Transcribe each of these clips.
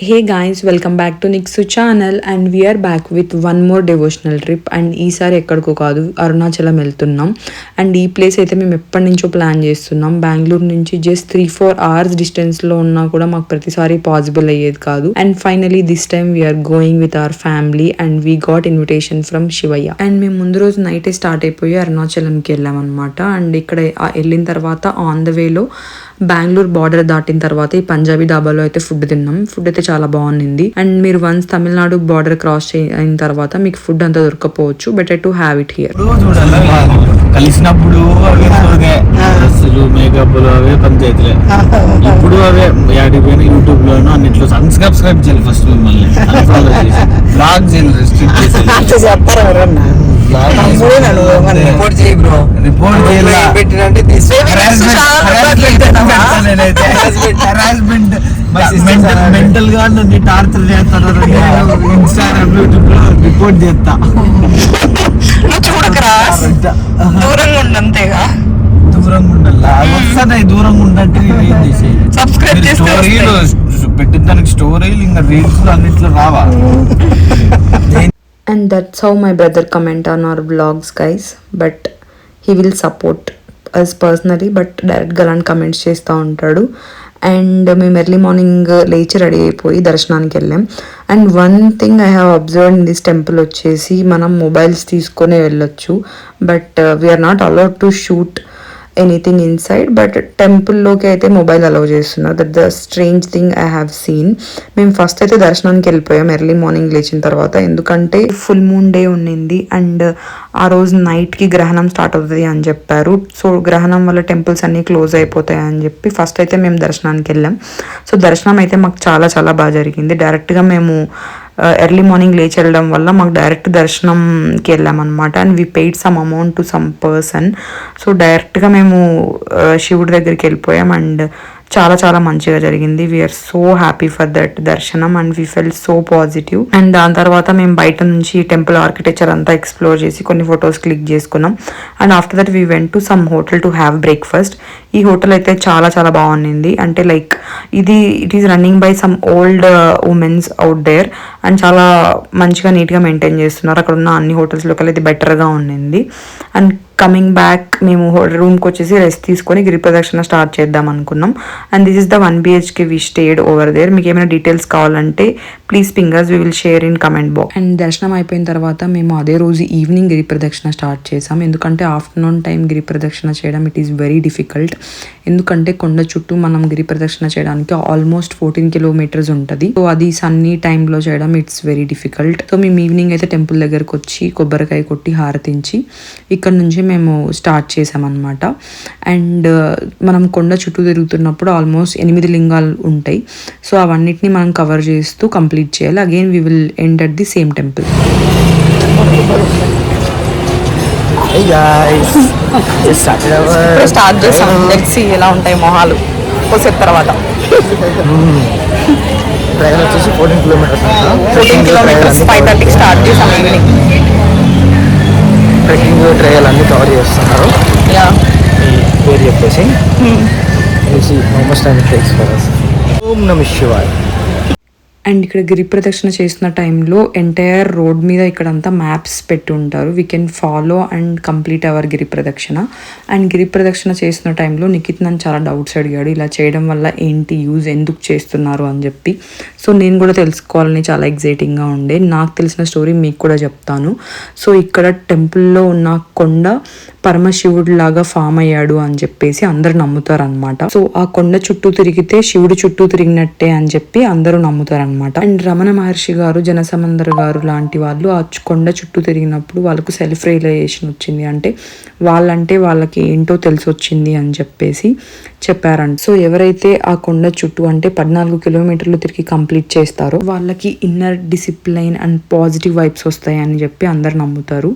Hey guys, welcome back to Niksu channel and we are back with one more devotional trip and ఈసారి ఎక్కడికో కాదు అరుణాచలం వెళ్తున్నాం and ఈ place అయితే మేము ఎప్పటి నుంచో ప్లాన్ చేస్తున్నాం. బెంగళూరు నుంచి జస్ట్ 3-4 hours డిస్టెన్స్లో ఉన్నా కూడా మాకు ప్రతిసారి పాసిబుల్ అయ్యేది కాదు. And finally this time we are going with our family and we got invitation from Shivayya. And మేము ముందు రోజు నైటే స్టార్ట్ అయిపోయి అరుణాచలంకి వెళ్ళాం అనమాట. అండ్ ఇక్కడ వెళ్ళిన తర్వాత ఆన్ ద వేలో బెంగళూరు బార్డర్ దాటిన తర్వాత ఈ పంజాబీ డాబాలో అయితే ఫుడ్ తిన్నాం. ఫుడ్ అయితే చాలా బాగుంది. అండ్ మీరు వన్స్ తమిళనాడు బార్డర్ క్రాస్ అయిన తర్వాత మీకు ఫుడ్ అంతా దొరకపోవచ్చు, better to have it here. కలిసినప్పుడు అసలు మేకప్ అవే పంచాయతీలే, ఇప్పుడు అవే యాడిపోయిన యూట్యూబ్ లోనూ అన్నిట్లో సబ్స్క్రైబ్ చేయాలి. ఫస్ట్ మిమ్మల్ని బ్లాగ్ చేయాలి, రెస్ట్రిక్ట్ చేసి రిపోర్ట్ చేయి బ్రో. రిపోర్ట్ మెంటల్ గా నన్ను టార్చర్ చేస్తాను. ఇన్స్టాగ్రామ్ యూట్యూబ్ లో రిపోర్ట్ చేస్తా. దూరంగా ఉండంతేగా, దూరంగా ఉండాలా వస్తాయి. దూరంగా ఉండంటే ఏం చేసేది? స్టోరీలు పెట్టిన దానికి స్టోరీలు ఇంకా రీల్స్ అన్నిట్లో రావా? And that's how my brother comment on our vlogs guys, but he will support us personally, but direct గా అలాంటి కమెంట్స్ చేస్తూ ఉంటాడు. అండ్ మేము ఎర్లీ మార్నింగ్ లేచి రెడీ అయిపోయి దర్శనానికి వెళ్ళాం. And one thing I have observe in this temple వచ్చేసి మనం మొబైల్స్ తీసుకొని వెళ్ళొచ్చు, but we are not allowed to shoot anything inside, but టెంపుల్లోకి అయితే మొబైల్ అలౌ చేస్తున్నారు. That the strange thing I have seen. మేము ఫస్ట్ అయితే దర్శనానికి వెళ్ళిపోయాం ఎర్లీ మార్నింగ్ లేచిన తర్వాత, ఎందుకంటే ఫుల్ మూన్ డే ఉన్నింది అండ్ ఆ రోజు నైట్కి గ్రహణం స్టార్ట్ అవుతుంది అని చెప్పారు. సో గ్రహణం వల్ల టెంపుల్స్ అన్నీ క్లోజ్ అయిపోతాయి అని చెప్పి ఫస్ట్ అయితే మేము దర్శనానికి వెళ్ళాం. సో దర్శనం అయితే మాకు చాలా చాలా బాగా జరిగింది. డైరెక్ట్గా మేము ఎర్లీ మార్నింగ్ లేచి వెళ్ళడం వల్ల మాకు డైరెక్ట్ దర్శనంకి వెళ్ళామన్నమాట. And we paid some amount to some person. So డైరెక్ట్గా మేము శివుడి దగ్గరికి వెళ్ళిపోయాం అండ్ చాలా చాలా మంచిగా జరిగింది. We are so happy for that darshanam and we fell so positive. And దాని తర్వాత మేము బయట నుంచి టెంపుల్ ఆర్కిటెక్చర్ అంతా ఎక్స్ప్లోర్ చేసి కొన్ని ఫొటోస్ క్లిక్ చేసుకున్నాం. And after that we went to some hotel to have breakfast. ఈ హోటల్ అయితే చాలా చాలా బాగుంది. అంటే like it is running by some old womens out there and చాలా మంచిగా నీట్గా మెయింటైన్ చేస్తున్నారు. అక్కడ ఉన్న అన్ని హోటల్స్లో అయితే బెటర్గా ఉండింది. అండ్ కమింగ్ బ్యాక్ మేము రూమ్కి వచ్చేసి రెస్ట్ తీసుకొని గిరి ప్రదక్షిణ స్టార్ట్ చేద్దాం అనుకున్నాం. And this is the 1 BHK we stayed over there. మీకు ఏమైనా డీటెయిల్స్ కావాలంటే ప్లీజ్ పింగర్స్ we will share in comment box. And దర్శనం అయిపోయిన తర్వాత మేము అదే రోజు ఈవినింగ్ గిరి ప్రదక్షిణ స్టార్ట్ చేసాం, ఎందుకంటే ఆఫ్టర్నూన్ టైం గిరి ప్రదక్షిణ చేయడం ఇట్ ఈస్ వెరీ డిఫికల్ట్. ఎందుకంటే కొండ చుట్టూ మనం గిరి ప్రదక్షిణ చేయడానికి ఆల్మోస్ట్ 14 kilometers ఉంటుంది. సో అది సన్నీ టైంలో చేయడం ఇట్స్ వెరీ డిఫికల్ట్. సో మేము ఈవినింగ్ అయితే టెంపుల్ దగ్గరకు వచ్చి కొబ్బరికాయ కొట్టి హారతించి ఇక్కడ నుంచి మేము స్టార్ట్ చేసామన్నమాట. అండ్ మనం కొండ చుట్టూ తిరుగుతున్నప్పుడు ఆల్మోస్ట్ 8 లింగాలు ఉంటాయి. సో అవన్నిటిని మనం కవర్ చేస్తూ కంప్లీట్ చేయాలి. Again we will end at the same temple. Start చేసాం. లెట్స్ సీ ఎలా ఉంటాయి మొహాలు కొద్దిసేపు తర్వాత. ట్రైన్ వచ్చేసి 14 kilometers. 14 kilometers 5:30 స్టార్ట్ చేసాం ఈవినింగ్. ట్రెక్కింగ్ ట్రయల్ అన్ని కవర్ చేస్తున్నారు. పేరు చెప్పేసి ఓం నమః శివాయ. అండ్ ఇక్కడ గిరి ప్రదక్షిణ చేసిన టైంలో ఎంటైర్ రోడ్ మీద ఇక్కడంతా మ్యాప్స్ పెట్టి ఉంటారు. We can follow and complete our giri pradakshina. And గిరి ప్రదక్షిణ చేసిన టైంలో నిఖిత్ నన్ను చాలా డౌట్స్ అడిగాడు, ఇలా చేయడం వల్ల ఏంటి యూజ్, ఎందుకు చేస్తున్నారు అని చెప్పి. సో నేను కూడా తెలుసుకోవాలని చాలా ఎగ్జైటింగ్గా ఉండే. నాకు తెలిసిన స్టోరీ మీకు కూడా చెప్తాను. సో ఇక్కడ టెంపుల్లో ఉన్న కొండ పరమశివుడు లాగా ఫామ్ అయ్యాడు అని చెప్పేసి అందరు నమ్ముతారు అనమాట. సో ఆ కొండ చుట్టూ తిరిగితే శివుడు చుట్టూ తిరిగినట్టే అని చెప్పి అందరూ నమ్ముతారు అనమాట. అండ్ రమణ మహర్షి గారు, జనసమందర్ గారు లాంటి వాళ్ళు ఆ కొండ చుట్టూ తిరిగినప్పుడు వాళ్ళకు సెల్ఫ్ రియలైజేషన్ వచ్చింది. అంటే వాళ్ళకి ఏంటో తెలిసి వచ్చింది అని చెప్పేసి చెప్పారంట. సో ఎవరైతే ఆ కొండ చుట్టూ అంటే 14 kilometers తిరిగి కంప్లీట్ చేస్తారో వాళ్ళకి inner discipline and positive vibes వస్తాయి అని చెప్పి అందరు నమ్ముతారు.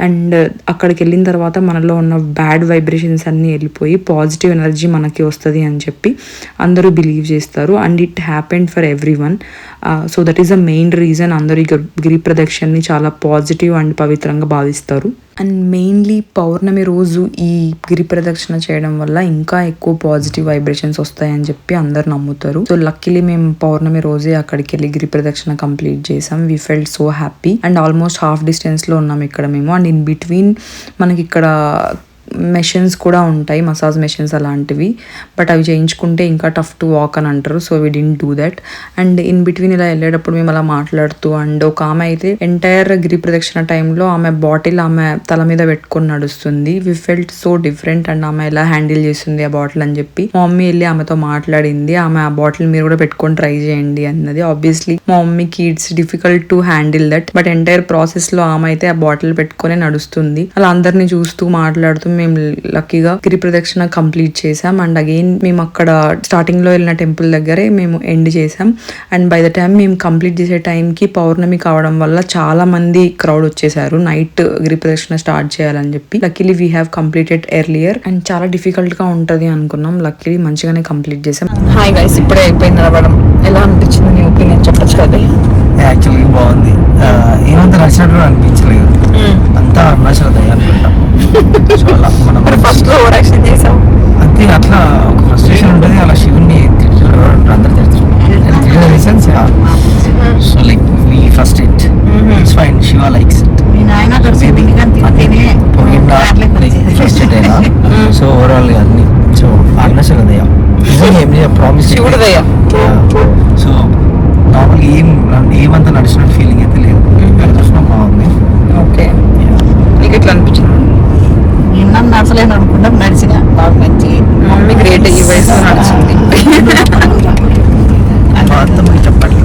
అండ్ అక్కడికి వెళ్ళిన తర్వాత మనలో ఉన్న బ్యాడ్ వైబ్రేషన్స్ అన్నీ వెళ్ళిపోయి పాజిటివ్ ఎనర్జీ మనకి వస్తుంది అని చెప్పి అందరూ బిలీవ్ చేస్తారు. And it happened for every one. So that is the main reason అందరూ గిరి ప్రదక్షిణని చాలా పాజిటివ్ అండ్ పవిత్రంగా భావిస్తారు. అండ్ మెయిన్లీ పౌర్ణమి రోజు ఈ గిరి ప్రదక్షిణ చేయడం వల్ల ఇంకా ఎక్కువ పాజిటివ్ వైబ్రేషన్స్ వస్తాయని చెప్పి అందరు నమ్ముతారు. సో లక్కీలీ మేము పౌర్ణమి రోజే అక్కడికి వెళ్ళి గిరి ప్రదక్షిణ కంప్లీట్ చేసాం. We felt so happy and almost half distance లో ఉన్నాం ఇక్కడ మేము. అండ్ ఇన్ బిట్వీన్ మనకి ఇక్కడ మెషిన్స్ కూడా ఉంటాయి, మసాజ్ మెషిన్స్ అలాంటివి, బట్ అవి చేయించుకుంటే ఇంకా టఫ్ టు వాక్ అని అంటారు. So we didn't do that. And in between ఇలా వెళ్ళేటప్పుడు మేము అలా మాట్లాడుతూ, అండ్ ఒక ఆమె అయితే ఎంటైర్ గిరి ప్రదక్షిణ టైంలో ఆమె బాటిల్ ఆమె తల మీద పెట్టుకొని నడుస్తుంది. We felt so different. And ఆమె ఎలా హ్యాండిల్ చేస్తుంది ఆ బాటిల్ అని చెప్పి మా మమ్మీ వెళ్ళి ఆమెతో మాట్లాడింది. ఆమె ఆ బాటిల్ మీరు కూడా పెట్టుకొని ట్రై చేయండి అన్నది. ఆబ్వియస్లీ మా మమ్మీకి it's difficult to handle that, but entire process లో ఆమె అయితే ఆ బాటిల్ పెట్టుకొని నడుస్తుంది. అలా అందరినీ చూస్తూ మాట్లాడుతూ మేము లక్కీగా గిరి ప్రదక్షిణ కంప్లీట్ చేసాం. అండ్ అగైన్ మేము అక్కడ స్టార్టింగ్ లో వెళ్ళిన టెంపుల్ దగ్గరే మేము ఎండ్ చేసాం. అండ్ బై ద టైం మేము కంప్లీట్ చేసే టైంకి పౌర్ణమి కావడం వల్ల చాలా మంది క్రౌడ్ వచ్చేసారు నైట్ గిరి ప్రదక్షిణ స్టార్ట్ చేయాలని చెప్పి. Luckily we have completed earlier. And చాలా డిఫికల్ట్ గా ఉంటది అనుకున్నాం, లక్కీలీ మంచిగానే కంప్లీట్ చేసాం. హాయ్ గైస్, ఇప్పుడే అయిపోయింది నడవడం. ఎలా అనిపించింది నీ ఒపీనియన్ చెప్పచ్చు కదా? యాక్చువల్గా బాగుంది. ఏమంత నచ్చినట్టు అనిపించలేదు, అంతా అరుణాచల దయ అనుకుంటాం. సో అలా మనం ఫస్ట్ లో ఓవర్ యాక్షన్ చేసాం అంతే, అట్లా ఒక ఫ్రస్ట్రేషన్ ఉంటుంది. అలా శివుని అందరు తిడుతున్నారు reasons. So like we first it's fine, Shiva likes frustrate అయినా. సో ఓవరాల్ అన్ని సో అరుణాచల దయ ఏం ప్రామిస్ శివుడు దయ. సో నార్మల్గా ఏమంతా నడిచినట్టు ఫీలింగ్ అయితే లేదు. దర్శనం బాగుంది. ఓకే, నీకు ఎట్లా అనిపించింది? నన్ను నడచలేను అనుకుంటా, నడిచిన బాగా మంచి. మమ్మీ గ్రేట్, ఈ వయసులో నడిచింది. చెప్పండి.